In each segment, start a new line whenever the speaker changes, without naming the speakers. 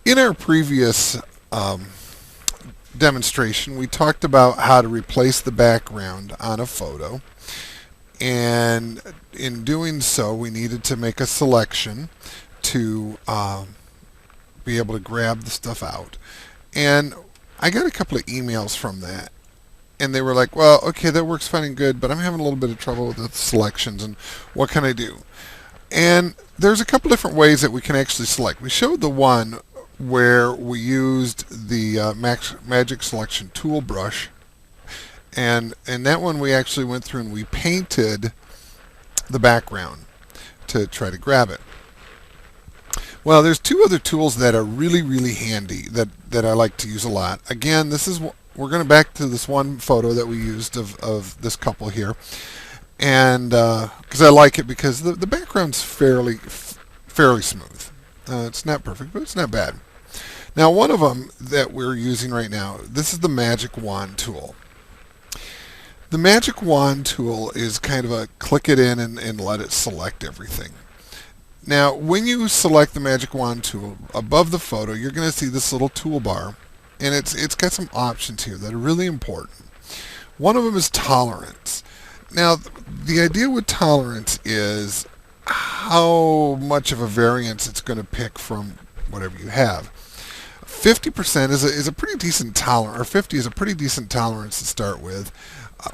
In our previous demonstration, we talked about how to replace the background on a photo. And in doing so, we needed to make a selection to be able to grab the stuff out. And I got a couple of emails from that. And they were like, well, okay, that works fine and good, but I'm having a little bit of trouble with the selections, and what can I do? And there's a couple different ways that we can actually select. We showed the one where we used the Magic Selection Tool brush, and in that one we actually went through and we painted the background to try to grab it. Well, there's two other tools that are really, really handy that I like to use a lot. Again, this is we're going back to this one photo that we used of this couple here, and because I like it because the background's fairly smooth. It's not perfect, but it's not bad. Now, one of them that we're using right now, this is the Magic Wand tool. The Magic Wand tool is kind of a click it in and let it select everything. Now, when you select the Magic Wand tool, above the photo, you're going to see this little toolbar, and it's got some options here that are really important. One of them is tolerance. Now, the idea with tolerance is how much of a variance it's going to pick from whatever you have. 50% is a pretty decent tolerance, or 50 is a pretty decent tolerance to start with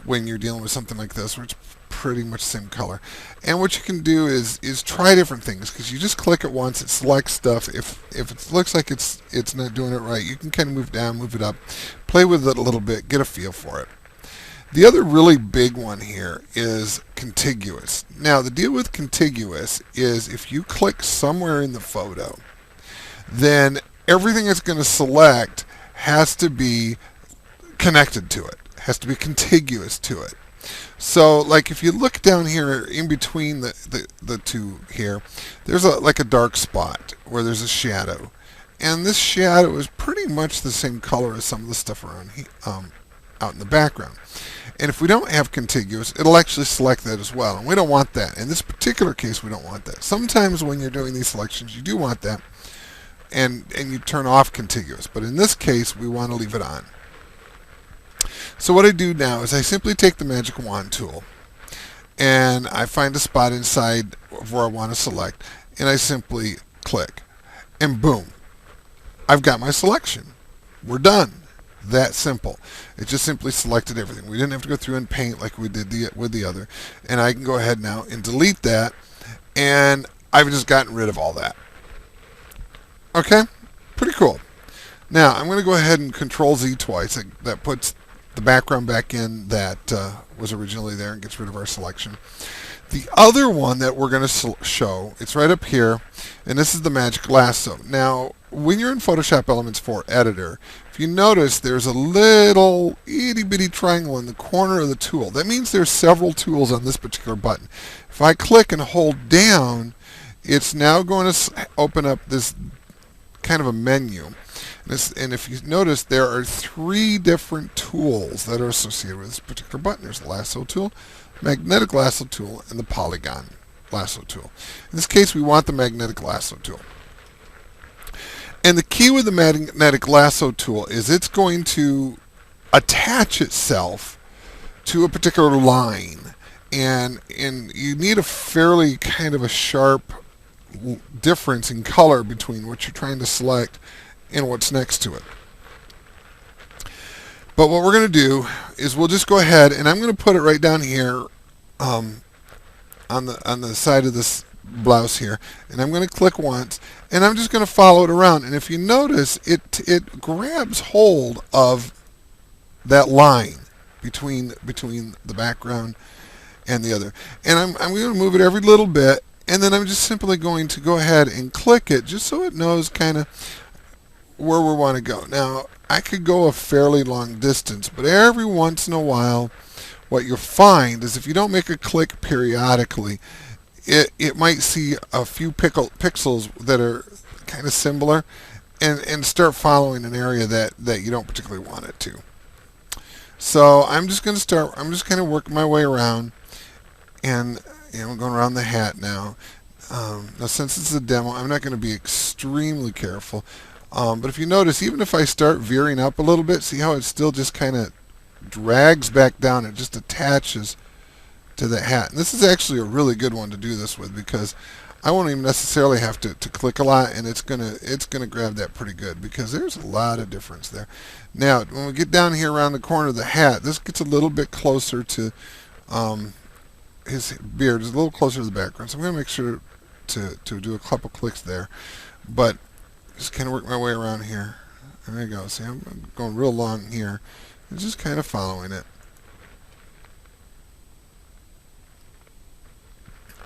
when you're dealing with something like this, where it's pretty much the same color. And what you can do is try different things, because you just click it once, it selects stuff. If it looks like it's not doing it right, you can kind of move down, move it up, play with it a little bit, get a feel for it. The other really big one here is Contiguous. Now, the deal with Contiguous is if you click somewhere in the photo, then everything it's going to select has to be connected to it, has to be contiguous to it. So, like if you look down here in between the two here, there's like a dark spot where there's a shadow, and this shadow is pretty much the same color as some of the stuff around out in the background. And if we don't have contiguous, it'll actually select that as well, and we don't want that. In this particular case, we don't want that. Sometimes when you're doing these selections, you do want that, and you turn off contiguous, but in this case, we want to leave it on. So what I do now is I simply take the Magic Wand tool, and I find a spot inside of where I want to select, and I simply click, and boom, I've got my selection. We're done. That simple. It just simply selected everything. We didn't have to go through and paint like we did with the other, and I can go ahead now and delete that, and I've just gotten rid of all that. Okay, pretty cool. Now I'm going to go ahead and Control Z twice. That puts the background back in that was originally there and gets rid of our selection. The other one that we're going to show, it's right up here, and this is the Magic Lasso. Now, when you're in Photoshop Elements 4 Editor, if you notice there's a little itty-bitty triangle in the corner of the tool. That means there's several tools on this particular button. If I click and hold down, it's now going to open up this kind of a menu. And if you notice, there are three different tools that are associated with this particular button. There's the Lasso tool, Magnetic Lasso tool, and the Polygon Lasso tool. In this case, we want the Magnetic Lasso tool. And the key with the Magnetic Lasso tool is it's going to attach itself to a particular line. And you need a fairly kind of a sharp difference in color between what you're trying to select and what's next to it. But what we're going to do is we'll just go ahead, and I'm going to put it right down here on the side of this blouse here, and I'm going to click once, and I'm just going to follow it around. And if you notice, it grabs hold of that line between the background and the other. And I'm going to move it every little bit, and then I'm just simply going to go ahead and click it just so it knows kind of where we want to go. Now, I could go a fairly long distance, but every once in a while, what you'll find is if you don't make a click periodically, it might see a few pixels that are kind of similar and start following an area that you don't particularly want it to. So I'm just kind of working my way around, and I'm going around the hat now. Now, since it's a demo, I'm not going to be extremely careful. But if you notice, even if I start veering up a little bit, see how it still just kind of drags back down. It just attaches to the hat. And this is actually a really good one to do this with, because I won't even necessarily have to click a lot, and it's gonna grab that pretty good, because there's a lot of difference there. Now, when we get down here around the corner of the hat, this gets a little bit closer to his beard. Is a little closer to the background. So I'm gonna make sure to do a couple clicks there, but just kind of work my way around here. There you go. See, I'm going real long here, and just kind of following it.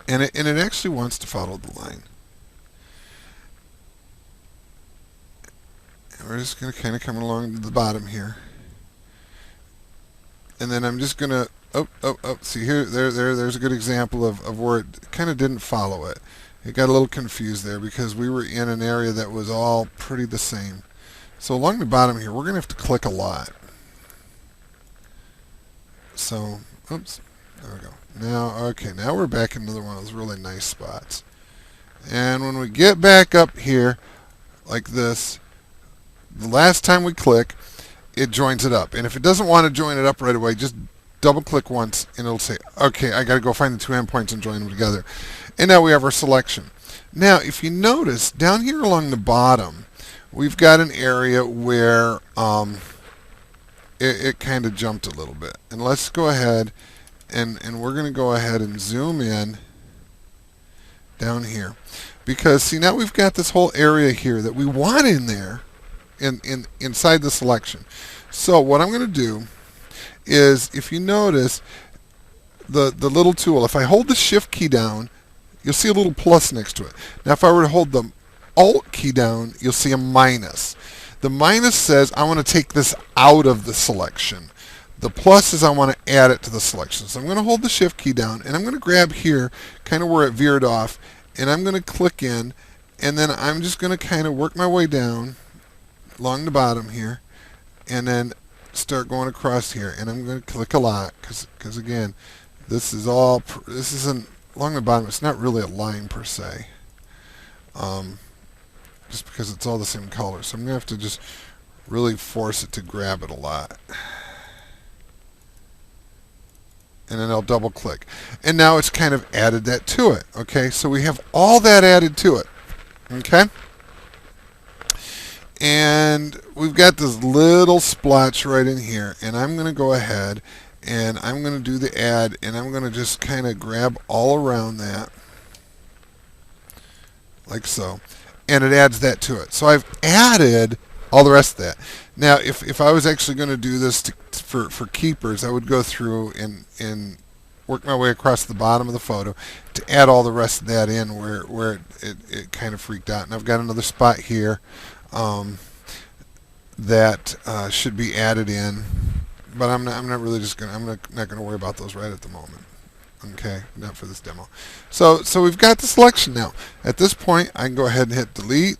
And it actually wants to follow the line. And we're just going to kind of come along to the bottom here. And then I'm just going to, see here, there's a good example of where it kind of didn't follow it. It got a little confused there because we were in an area that was all pretty the same. So along the bottom here, we're going to have to click a lot. So, oops, there we go. Now, okay, now we're back in another one of those really nice spots. And when we get back up here, like this, the last time we click, it joins it up. And if it doesn't want to join it up right away, just double click once and it'll say, okay, I got to go find the two endpoints and join them together. And now we have our selection. Now, if you notice, down here along the bottom, we've got an area where it kind of jumped a little bit. And let's go ahead and we're going to go ahead and zoom in down here. Because, see, now we've got this whole area here that we want in there inside the selection. So what I'm going to do is, if you notice, the little tool, if I hold the Shift key down, you'll see a little plus next to it. Now, if I were to hold the Alt key down, you'll see a minus. The minus says I want to take this out of the selection. The plus is I want to add it to the selection. So I'm going to hold the Shift key down, and I'm going to grab here, kind of where it veered off, and I'm going to click in, and then I'm just going to kind of work my way down along the bottom here, and then start going across here. And I'm going to click a lot, because again, this isn't along the bottom. It's not really a line per se, just because it's all the same color. So I'm going to have to just really force it to grab it a lot. And then I'll double click. And now it's kind of added that to it. Okay, so we have all that added to it. Okay? And we've got this little splotch right in here. And I'm going to go ahead and I'm going to do the add, and I'm going to just kind of grab all around that. Like so. And it adds that to it. So I've added all the rest of that. Now, if I was actually going to do this for keepers, I would go through and work my way across the bottom of the photo to add all the rest of that in where it kind of freaked out. And I've got another spot here that should be added in, but I'm not really just going. I'm not going to worry about those right at the moment. Okay, not for this demo. So we've got the selection now. At this point, I can go ahead and hit delete.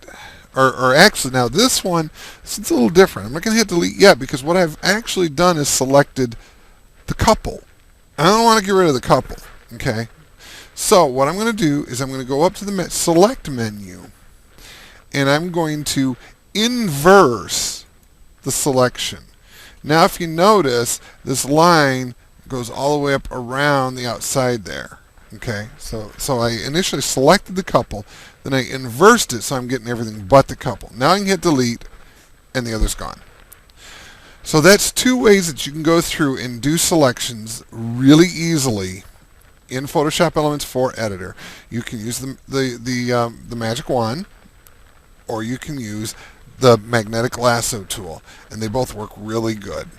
Or actually, now this one, it's a little different. I'm not going to hit delete yet, because what I've actually done is selected the couple. I don't want to get rid of the couple. Okay. So what I'm going to do is I'm going to go up to the select menu, and I'm going to inverse the selection. Now, if you notice, this line goes all the way up around the outside there. Okay, so I initially selected the couple, then I inversed it so I'm getting everything but the couple. Now I can hit delete, and the other's gone. So that's two ways that you can go through and do selections really easily in Photoshop Elements 4 Editor. You can use the magic wand, or you can use the magnetic lasso tool, and they both work really good.